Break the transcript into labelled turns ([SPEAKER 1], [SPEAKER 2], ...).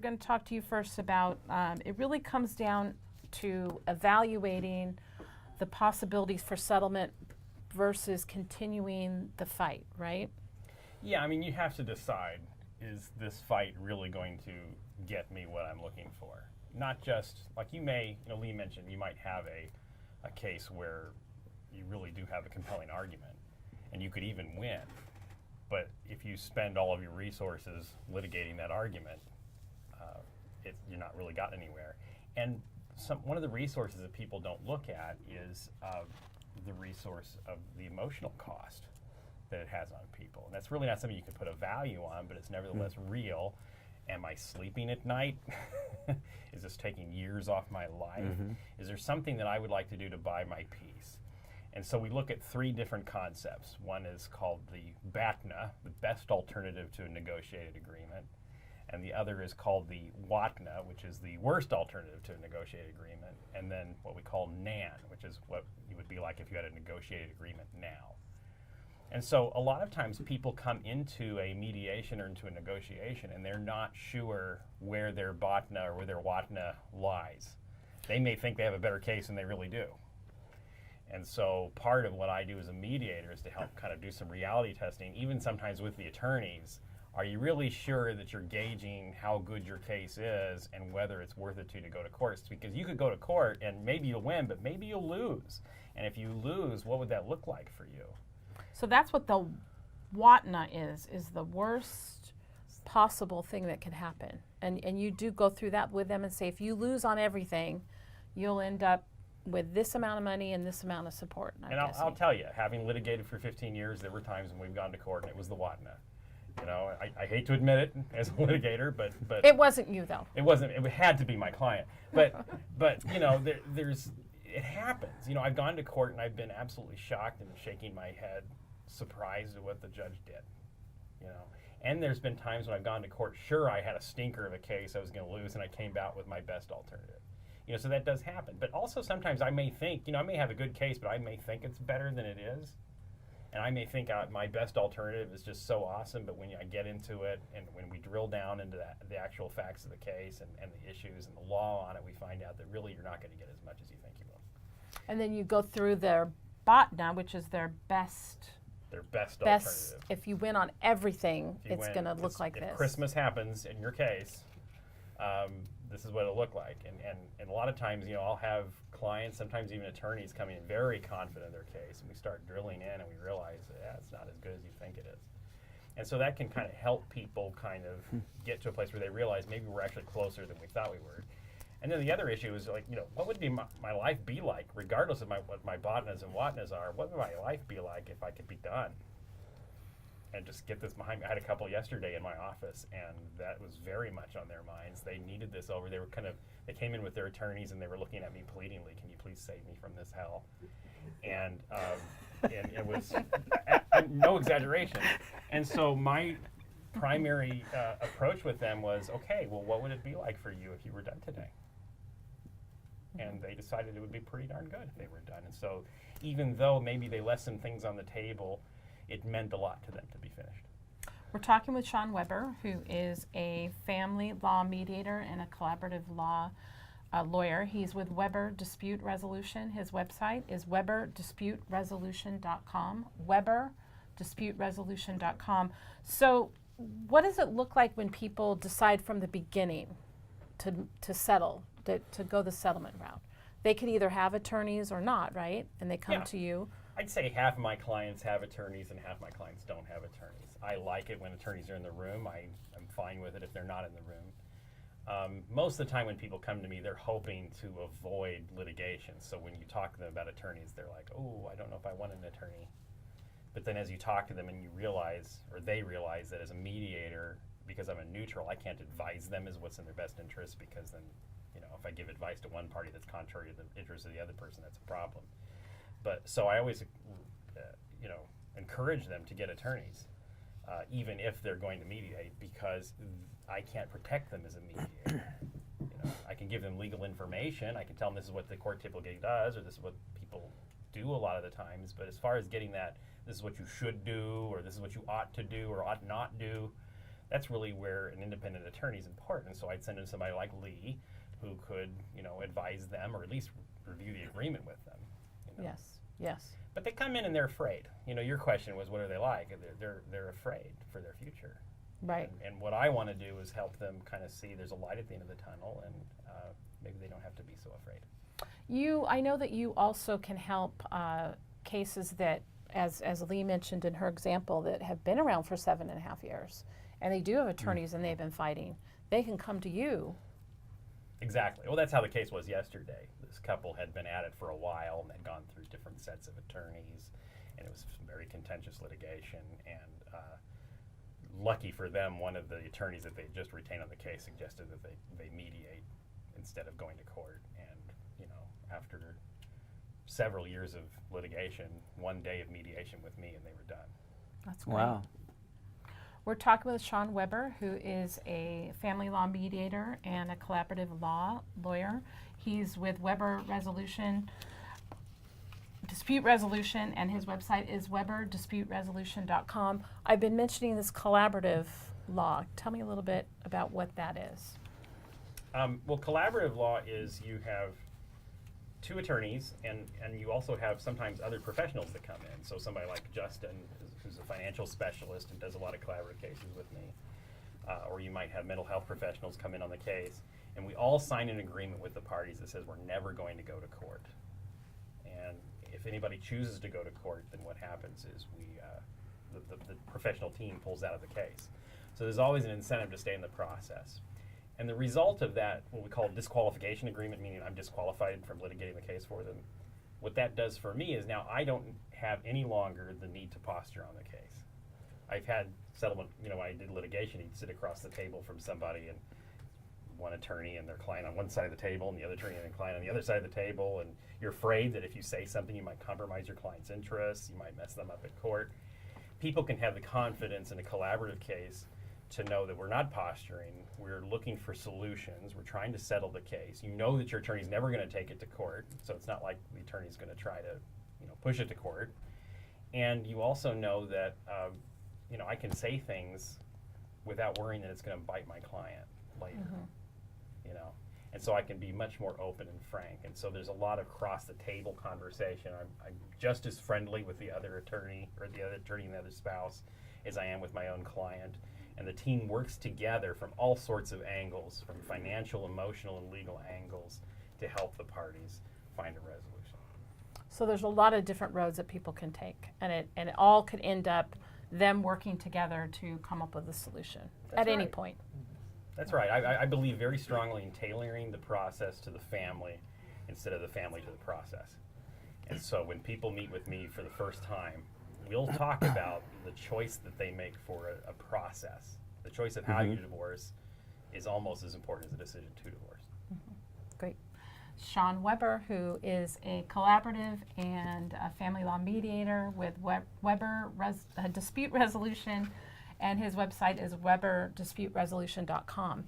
[SPEAKER 1] going to talk to you first about, it really comes down to evaluating the possibilities for settlement versus continuing the fight, right?
[SPEAKER 2] Yeah, I mean, you have to decide, is this fight really going to get me what I'm looking for? Not just, like Lee mentioned, you might have a case where you really do have a compelling argument, and you could even win. But if you spend all of your resources litigating that argument, you're not really gotten anywhere. And one of the resources that people don't look at is the resource of the emotional cost that it has on people. And that's really not something you can put a value on, but it's nevertheless real. Am I sleeping at night? Is this taking years off my life? Is there something that I would like to do to buy my peace? And so we look at three different concepts. One is called the BATNA, the best alternative to a negotiated agreement. And the other is called the WATNA, which is the worst alternative to a negotiated agreement. And then what we call NAN, which is what it would be like if you had a negotiated agreement now. And so a lot of times people come into a mediation or into a negotiation and they're not sure where their BATNA or where their WATNA lies. They may think they have a better case than they really do. And so part of what I do as a mediator is to help kind of do some reality testing, even sometimes with the attorneys. Are you really sure that you're gauging how good your case is and whether it's worth it to go to court? Because you could go to court and maybe you'll win, but maybe you'll lose. And if you lose, what would that look like for you?
[SPEAKER 1] So that's what the WATNA is the worst possible thing that can happen. And you do go through that with them and say, if you lose on everything, you'll end up with this amount of money and this amount of support.
[SPEAKER 2] And I'll tell you, having litigated for 15 years, there were times when we've gone to court and it was the WATNA. You know, I hate to admit it as a litigator, but
[SPEAKER 1] it wasn't you though.
[SPEAKER 2] It wasn't. It had to be my client. But you know, it happens. You know, I've gone to court and I've been absolutely shocked and shaking my head, surprised at what the judge did. You know, and there's been times when I've gone to court. Sure, I had a stinker of a case I was going to lose, and I came out with my best alternative. You know, so that does happen. But also sometimes I may think, you know, I may have a good case, but I may think it's better than it is. And I may think my best alternative is just so awesome, but when I get into it and when we drill down into the actual facts of the case and the issues and the law on it, we find out that really you're not going to get as much as you think you will.
[SPEAKER 1] And then you go through their BATNA, which is their best
[SPEAKER 2] alternative.
[SPEAKER 1] If you win on everything, it's going to look like this.
[SPEAKER 2] If Christmas happens in your case, this is what it'll look like. And a lot of times, you know, I'll have clients, sometimes even attorneys, come in very confident in their case, and we start drilling in and we realize that it's not as good as you think it is. And so that can kind of help people kind of get to a place where they realize maybe we're actually closer than we thought we were. And then the other issue is, like, you know, what would my life be like, regardless of what my BATNAs and WATNAs are? What would my life be like if I could be done? And just get this behind me. I had a couple yesterday in my office, and that was very much on their minds. They needed this over. They came in with their attorneys, and they were looking at me pleadingly, "Can you please save me from this hell?" And it was no exaggeration. And so my primary approach with them was, okay, well, what would it be like for you if you were done today? And they decided it would be pretty darn good if they were done. And so even though maybe they left some things on the table, it meant a lot to them to be finished.
[SPEAKER 1] We're talking with Shawn Weber, who is a family law mediator and a collaborative law lawyer. He's with Weber Dispute Resolution. His website is weberdisputeresolution.com, weberdisputeresolution.com. So what does it look like when people decide from the beginning to settle, to go the settlement route? They could either have attorneys or not, right? And they come to you.
[SPEAKER 2] I'd say half of my clients have attorneys and half my clients don't have attorneys. I like it when attorneys are in the room. I'm fine with it if they're not in the room. Most of the time when people come to me, they're hoping to avoid litigation. So when you talk to them about attorneys, they're like, oh, I don't know if I want an attorney. But then as you talk to them and you realize, or they realize, that as a mediator, because I'm a neutral, I can't advise them as what's in their best interest, because then, you know, if I give advice to one party that's contrary to the interest of the other person, that's a problem. But so I always, you know, encourage them to get attorneys, even if they're going to mediate, because I can't protect them as a mediator. You know, I can give them legal information. I can tell them this is what the court typically does, or this is what people do a lot of the times. But as far as getting that, this is what you should do, or this is what you ought to do or ought not do, that's really where an independent attorney is important. So I'd send in somebody like Lee, who could, advise them or at least review the agreement with them.
[SPEAKER 1] Yes, yes.
[SPEAKER 2] But they come in and they're afraid. Your question was, what are they like? They're afraid for their future.
[SPEAKER 1] Right.
[SPEAKER 2] And what I want to do is help them kind of see there's a light at the end of the tunnel, and maybe they don't have to be so afraid.
[SPEAKER 1] I know that you also can help cases that, as Lee mentioned in her example, that have been around for 7.5 years, and they do have attorneys and they've been fighting. They can come to you.
[SPEAKER 2] Exactly. Well, that's how the case was yesterday. This couple had been at it for a while and had gone through different sets of attorneys, and it was very contentious litigation. And lucky for them, one of the attorneys that they just retained on the case suggested that they mediate instead of going to court. And after several years of litigation, one day of mediation with me, and they were done.
[SPEAKER 1] That's great.
[SPEAKER 3] Wow.
[SPEAKER 1] We're talking with Shawn Weber, who is a family law mediator and a collaborative lawyer. He's with Weber Dispute Resolution, and his website is weberdisputeresolution.com. I've been mentioning this collaborative law. Tell me a little bit about what that is.
[SPEAKER 2] Well, collaborative law is you have two attorneys, and you also have sometimes other professionals that come in. So somebody like Justin, who's a financial specialist and does a lot of collaborative cases with me. Or you might have mental health professionals come in on the case, and we all sign an agreement with the parties that says we're never going to go to court. And if anybody chooses to go to court, then what happens is the professional team pulls out of the case. So there's always an incentive to stay in the process. And the result of that, what we call disqualification agreement, meaning I'm disqualified from litigating the case for them, what that does for me is now I don't have any longer the need to posture on the case. I've had settlement, when I did litigation, you'd sit across the table from somebody, and one attorney and their client on one side of the table, and the other attorney and their client on the other side of the table, and you're afraid that if you say something, you might compromise your client's interests, you might mess them up at court. People can have the confidence in a collaborative case to know that we're not posturing, we're looking for solutions, we're trying to settle the case. You know that your attorney's never going to take it to court, so it's not like the attorney's going to try to push it to court. And you also know that I can say things without worrying that it's going to bite my client later. And so I can be much more open and frank. And so there's a lot of cross-the-table conversation. I'm just as friendly with the other attorney or the other attorney and the other spouse as I am with my own client. And the team works together from all sorts of angles, from financial, emotional, and legal angles, to help the parties find a resolution.
[SPEAKER 1] So there's a lot of different roads that people can take, and it all could end up them working together to come up with a solution at any point.
[SPEAKER 2] That's right. I believe very strongly in tailoring the process to the family instead of the family to the process. And so when people meet with me for the first time, we'll talk about the choice that they make for a process. The choice of how you divorce is almost as important as the decision to divorce.
[SPEAKER 1] Great. Shawn Weber, who is a collaborative and a family law mediator with Weber Dispute Resolution, and his website is weberdisputeresolution.com.